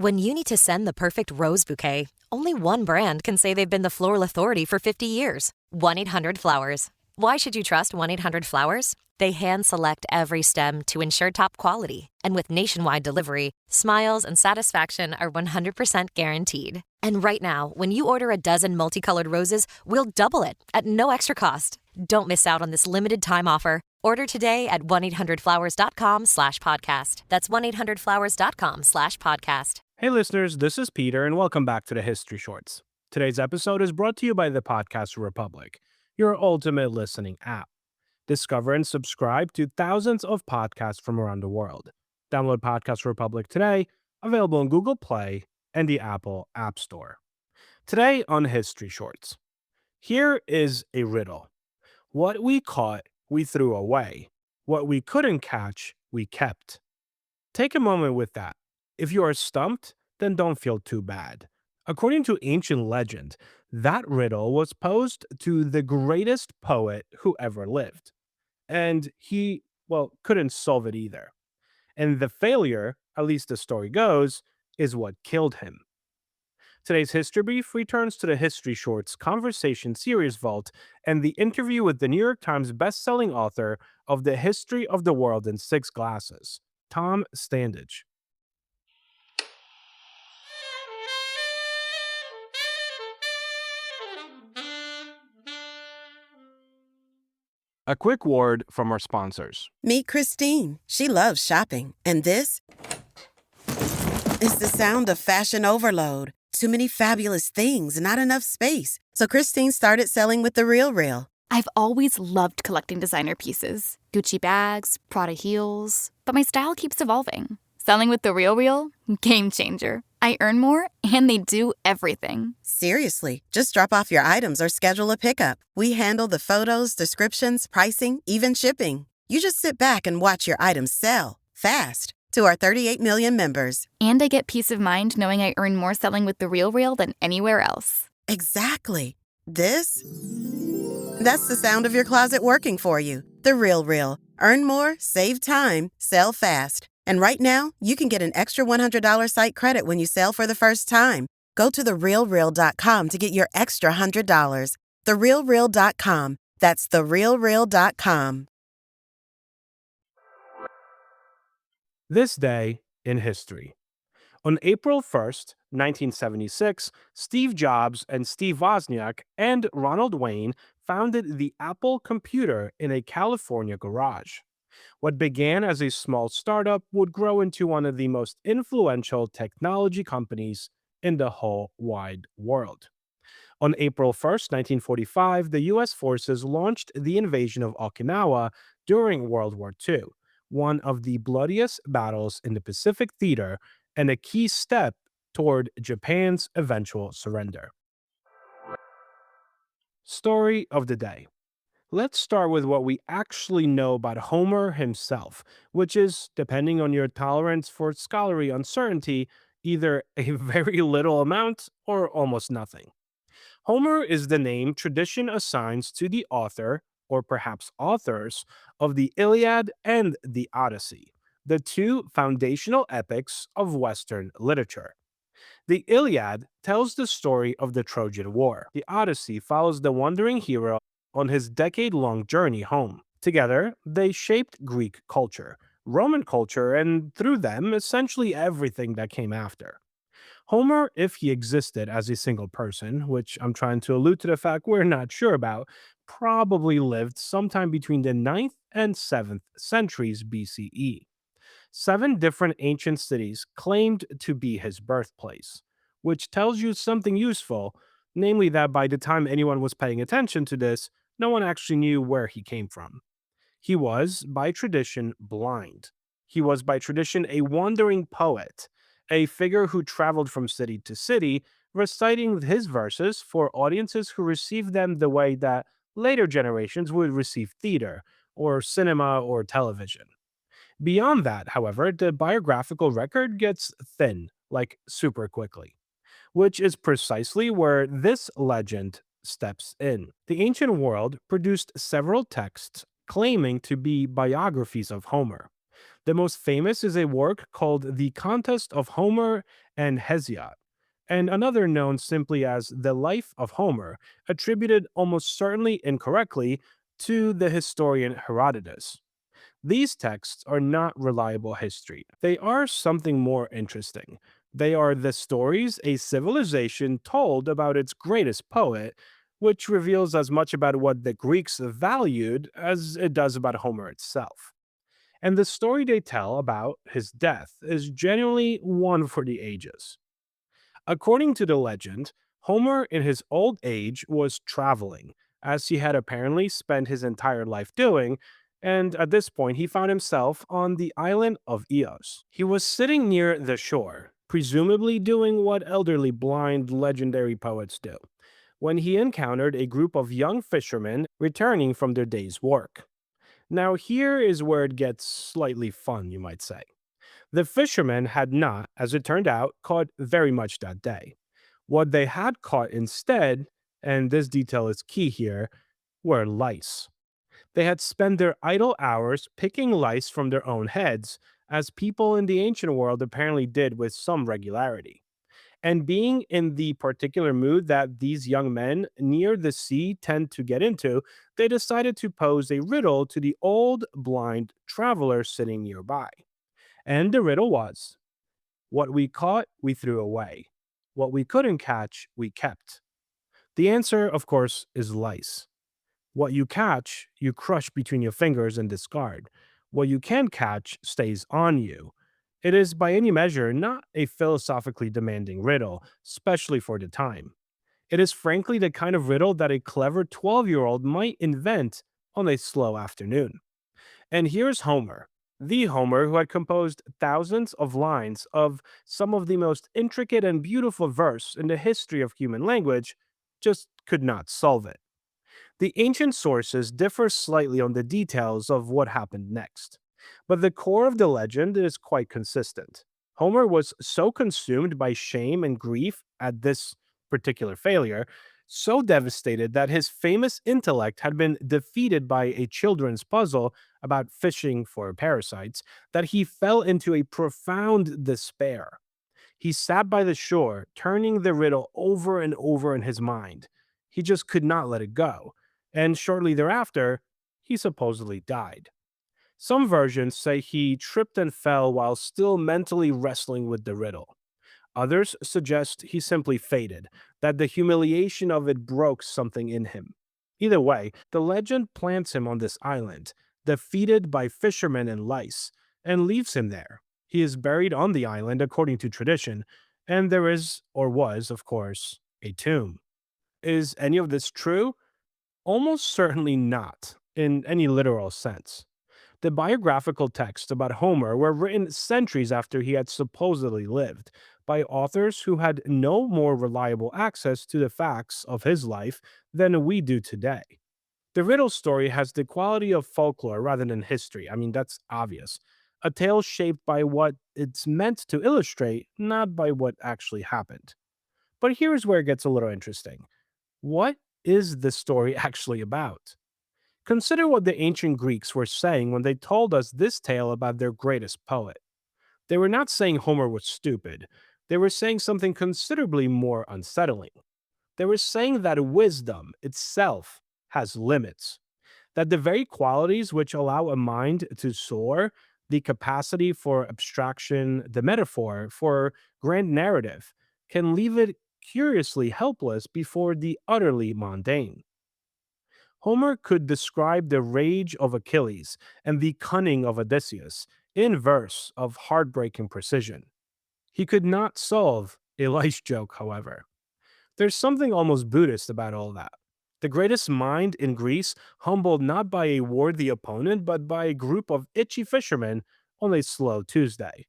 When you need to send the perfect rose bouquet, only one brand can say they've been the floral authority for 50 years. 1-800-Flowers. Why should you trust 1-800-Flowers? They hand-select every stem to ensure top quality. And with nationwide delivery, smiles and satisfaction are 100% guaranteed. And right now, when you order a dozen multicolored roses, we'll double it at no extra cost. Don't miss out on this limited time offer. Order today at 1-800-Flowers.com/podcast. That's 1-800-Flowers.com/podcast. Hey listeners, this is Peter and welcome back to the History Shorts. Today's episode is brought to you by the Podcast Republic, your ultimate listening app. Discover and subscribe to thousands of podcasts from around the world. Download Podcast Republic today, available on Google Play and the Apple App Store. Today on History Shorts, here is a riddle. What we caught, we threw away. What we couldn't catch, we kept. Take a moment with that. If you are stumped, then don't feel too bad. According to ancient legend, that riddle was posed to the greatest poet who ever lived. And he, couldn't solve it either. And the failure, at least the story goes, is what killed him. Today's History Brief returns to the History Shorts Conversation Series Vault and the interview with the New York Times bestselling author of The History of the World in 6 Glasses, Tom Standage. A quick word from our sponsors. Meet Christine. She loves shopping. And this is the sound of fashion overload. Too many fabulous things, not enough space. So Christine started selling with The Real. I've always loved collecting designer pieces. Gucci bags, Prada heels. But my style keeps evolving. Selling with The Real? Game changer. I earn more, and they do everything. Seriously, just drop off your items or schedule a pickup. We handle the photos, descriptions, pricing, even shipping. You just sit back and watch your items sell fast to our 38 million members. And I get peace of mind knowing I earn more selling with The Real than anywhere else. Exactly. That's the sound of your closet working for you. The Real. Earn more, save time, sell fast. And right now, you can get an extra $100 site credit when you sell for the first time. Go to therealreal.com to get your extra $100. Therealreal.com. That's therealreal.com. This day in history. On April 1st, 1976, Steve Jobs and Steve Wozniak and Ronald Wayne founded the Apple computer in a California garage. What began as a small startup would grow into one of the most influential technology companies in the whole wide world. On April 1st, 1945, the U.S. forces launched the invasion of Okinawa during World War II, one of the bloodiest battles in the Pacific theater and a key step toward Japan's eventual surrender. Story of the day. Let's start with what we actually know about Homer himself, which is, depending on your tolerance for scholarly uncertainty, either a very little amount or almost nothing. Homer is the name tradition assigns to the author, or perhaps authors, of the Iliad and the Odyssey, the two foundational epics of Western literature. The Iliad tells the story of the Trojan War. The Odyssey follows the wandering hero on his decade-long journey home. Together, they shaped Greek culture, Roman culture, and through them, essentially everything that came after. Homer, if he existed as a single person, which I'm trying to allude to the fact we're not sure about, probably lived sometime between the 9th and 7th centuries BCE. 7 different ancient cities claimed to be his birthplace, which tells you something useful, namely that by the time anyone was paying attention to this, no one actually knew where he came from. He was, by tradition, blind. He was, by tradition, a wandering poet, a figure who traveled from city to city, reciting his verses for audiences who received them the way that later generations would receive theater, or cinema, or television. Beyond that, however, the biographical record gets thin, like super quickly, which is precisely where this legend steps in. The ancient world produced several texts claiming to be biographies of Homer. The most famous is a work called The Contest of Homer and Hesiod, and another known simply as The Life of Homer, attributed almost certainly incorrectly to the historian Herodotus. These texts are not reliable history. They are something more interesting. They are the stories a civilization told about its greatest poet, which reveals as much about what the Greeks valued as it does about Homer itself. And the story they tell about his death is genuinely one for the ages. According to the legend, Homer in his old age was traveling, as he had apparently spent his entire life doing, and at this point he found himself on the island of Eos. He was sitting near the shore, presumably doing what elderly blind legendary poets do, when he encountered a group of young fishermen returning from their day's work. Now, here is where it gets slightly fun, you might say. The fishermen had not, as it turned out, caught very much that day. What they had caught instead, and this detail is key here, were lice. They had spent their idle hours picking lice from their own heads, as people in the ancient world apparently did with some regularity. And being in the particular mood that these young men near the sea tend to get into, they decided to pose a riddle to the old blind traveler sitting nearby. And the riddle was: what we caught, we threw away. What we couldn't catch, we kept. The answer, of course, is lice. What you catch, you crush between your fingers and discard. What you can catch stays on you. It is, by any measure, not a philosophically demanding riddle, especially for the time. It is frankly the kind of riddle that a clever 12-year-old might invent on a slow afternoon. And here's Homer, the Homer who had composed thousands of lines of some of the most intricate and beautiful verse in the history of human language, just could not solve it. The ancient sources differ slightly on the details of what happened next, but the core of the legend is quite consistent. Homer was so consumed by shame and grief at this particular failure, so devastated that his famous intellect had been defeated by a children's puzzle about fishing for parasites, that he fell into a profound despair. He sat by the shore, turning the riddle over and over in his mind. He just could not let it go. And shortly thereafter, he supposedly died. Some versions say he tripped and fell while still mentally wrestling with the riddle. Others suggest he simply faded, that the humiliation of it broke something in him. Either way, the legend plants him on this island, defeated by fishermen and lice, and leaves him there. He is buried on the island according to tradition, and there is, or was, of course, a tomb. Is any of this true? Almost certainly not, in any literal sense. The biographical texts about Homer were written centuries after he had supposedly lived, by authors who had no more reliable access to the facts of his life than we do today. The Riddle story has the quality of folklore rather than history. I mean, that's obvious. A tale shaped by what it's meant to illustrate, not by what actually happened. But here's where it gets a little interesting. What is this story actually about? Consider what the ancient Greeks were saying when they told us this tale about their greatest poet. They were not saying Homer was stupid. They were saying something considerably more unsettling. They were saying that wisdom itself has limits, that the very qualities which allow a mind to soar, the capacity for abstraction, the metaphor for grand narrative, can leave it curiously helpless before the utterly mundane. Homer could describe the rage of Achilles and the cunning of Odysseus in verse of heartbreaking precision. He could not solve a lice joke, however. There's something almost Buddhist about all that. The greatest mind in Greece humbled not by a worthy opponent, but by a group of itchy fishermen on a slow Tuesday.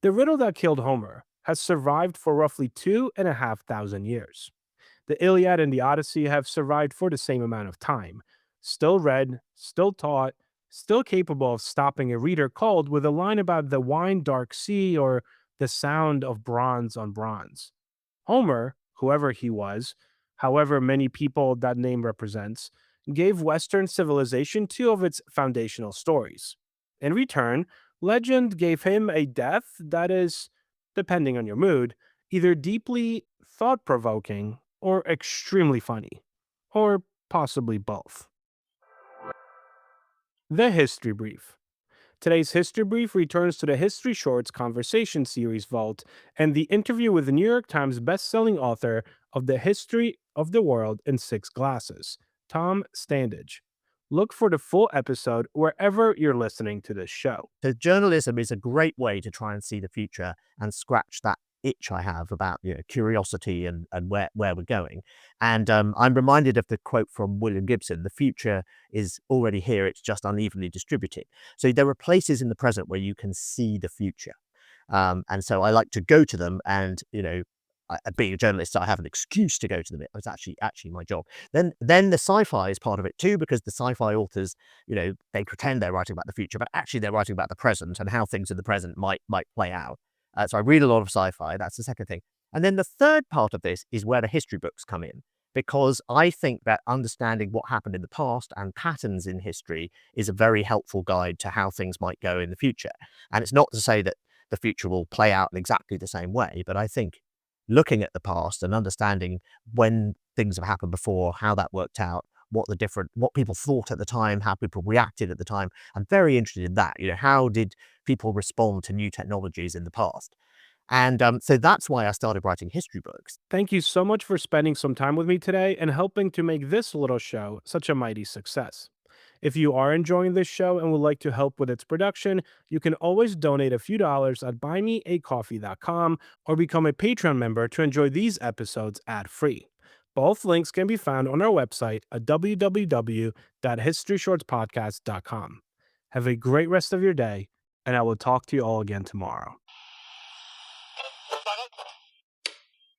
The riddle that killed Homer has survived for roughly 2,500 years. The Iliad and the Odyssey have survived for the same amount of time. Still read, still taught, still capable of stopping a reader cold with a line about the wine dark sea or the sound of bronze on bronze. Homer, whoever he was, however many people that name represents, gave Western civilization two of its foundational stories. In return, legend gave him a death that is depending on your mood, either deeply thought provoking or extremely funny, or possibly both. The History Brief. Today's History Brief returns to the History Shorts Conversation Series Vault and the interview with the New York Times bestselling author of The History of the World in Six Glasses, Tom Standage. Look for the full episode wherever you're listening to this show. So journalism is a great way to try and see the future and scratch that itch I have about curiosity and where we're going. And I'm reminded of the quote from William Gibson: "The future is already here; it's just unevenly distributed." So there are places in the present where you can see the future, and so I like to go to them. And being a journalist, I have an excuse to go to them. It's actually my job. Then the sci-fi is part of it too, because the sci-fi authors, they pretend they're writing about the future, but actually they're writing about the present and how things in the present might play out. So I read a lot of sci-fi. That's the second thing. And then the third part of this is where the history books come in, because I think that understanding what happened in the past and patterns in history is a very helpful guide to how things might go in the future. And it's not to say that the future will play out in exactly the same way, but I think looking at the past and understanding when things have happened before, how that worked out, what people thought at the time, how people reacted at the time. I'm very interested in that. How did people respond to new technologies in the past? And so that's why I started writing history books. Thank you so much for spending some time with me today and helping to make this little show such a mighty success. If you are enjoying this show and would like to help with its production, you can always donate a few dollars at buymeacoffee.com or become a Patreon member to enjoy these episodes ad-free. Both links can be found on our website at www.historyshortspodcast.com. Have a great rest of your day, and I will talk to you all again tomorrow.